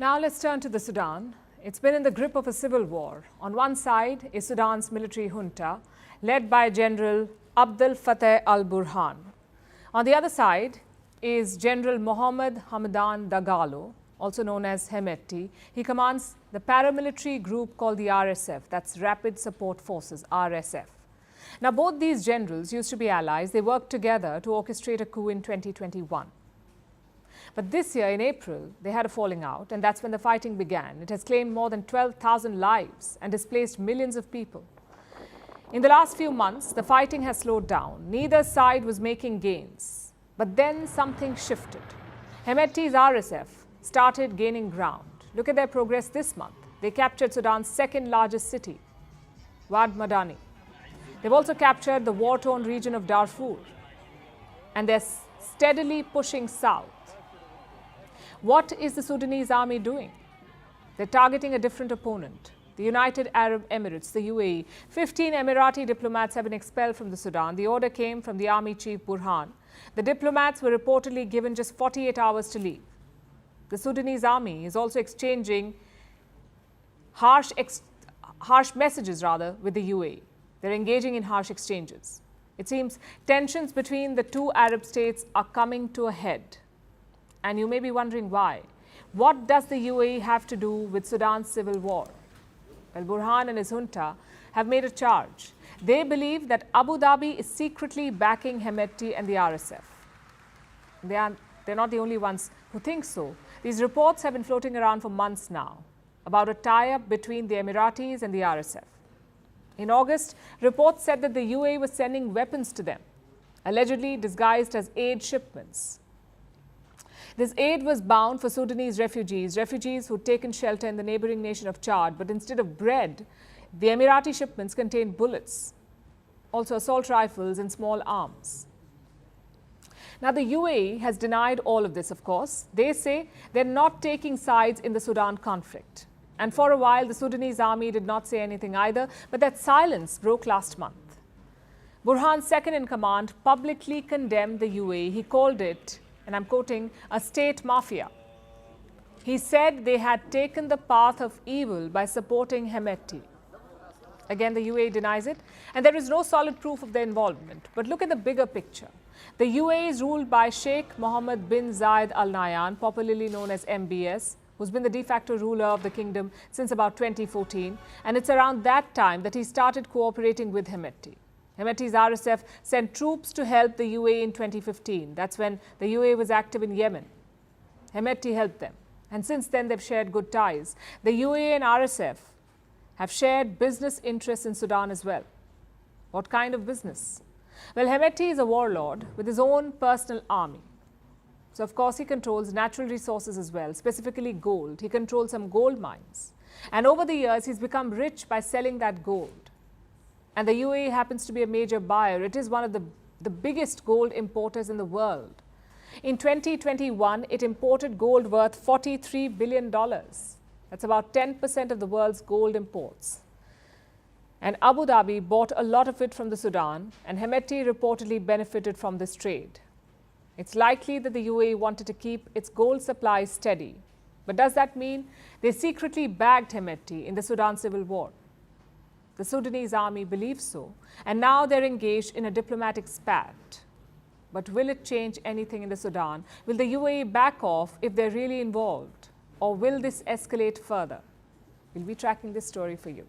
Now let's turn to the Sudan. It's been in the grip of a civil war. On one side is Sudan's military junta, led by General Abdel Fattah Al-Burhan. On the other side is General Mohamed Hamdam Dagalo, also known as Hemedti. He commands the paramilitary group called the RSF, that's Rapid Support Forces, RSF. Now, both these generals used to be allies. They worked together to orchestrate a coup in 2021. But this year, in April, they had a falling out, and that's when the fighting began. It has claimed more than 12,000 lives and displaced millions of people. In the last few months, the fighting has slowed down. Neither side was making gains. But then something shifted. Hemedti's RSF started gaining ground. Look at their progress this month. They captured Sudan's second largest city, Wad Madani. They've also captured the war-torn region of Darfur. And they're steadily pushing south. What is the Sudanese army doing? They're targeting a different opponent, the United Arab Emirates, the UAE. 15 Emirati diplomats have been expelled from the Sudan. The order came from the army chief Burhan. The diplomats were reportedly given just 48 hours to leave. The Sudanese army is also exchanging harsh messages with the UAE. They're engaging in harsh exchanges. It seems tensions between the two Arab states are coming to a head. And you may be wondering why. What does the UAE have to do with Sudan's civil war? Al-Burhan and his junta have made a charge. They believe that Abu Dhabi is secretly backing Hemedti and the RSF. They're not the only ones who think so. These reports have been floating around for months now about a tie-up between the Emiratis and the RSF. In August, reports said that the UAE was sending weapons to them, allegedly disguised as aid shipments. This aid was bound for Sudanese refugees who'd taken shelter in the neighboring nation of Chad, but instead of bread, the Emirati shipments contained bullets, also assault rifles and small arms. Now, the UAE has denied all of this, of course. They say they're not taking sides in the Sudan conflict. And for a while, the Sudanese army did not say anything either, but that silence broke last month. Burhan's second in command publicly condemned the UAE. He called it, and I'm quoting, a state mafia. He said they had taken the path of evil by supporting Hemedti. Again, the UAE denies it, and there is no solid proof of their involvement. But look at the bigger picture. The UAE is ruled by Sheikh Mohammed bin Zayed Al Nahyan, popularly known as MBS, who's been the de facto ruler of the kingdom since about 2014. And it's around that time that he started cooperating with Hemedti. Hemedti's RSF sent troops to help the UAE in 2015. That's when the UAE was active in Yemen. Hemedti helped them. And since then, they've shared good ties. The UAE and RSF have shared business interests in Sudan as well. What kind of business? Well, Hemedti is a warlord with his own personal army. So, of course, he controls natural resources as well, specifically gold. He controls some gold mines. And over the years, he's become rich by selling that gold. And the UAE happens to be a major buyer. It is one of the biggest gold importers in the world. In 2021, it imported gold worth $43 billion. That's about 10% of the world's gold imports. And Abu Dhabi bought a lot of it from the Sudan, and Hemedti reportedly benefited from this trade. It's likely that the UAE wanted to keep its gold supply steady. But does that mean they secretly bagged Hemedti in the Sudan civil war? The Sudanese army believes so, and now they're engaged in a diplomatic spat. But will it change anything in the Sudan? Will the UAE back off if they're really involved? Or will this escalate further? We'll be tracking this story for you.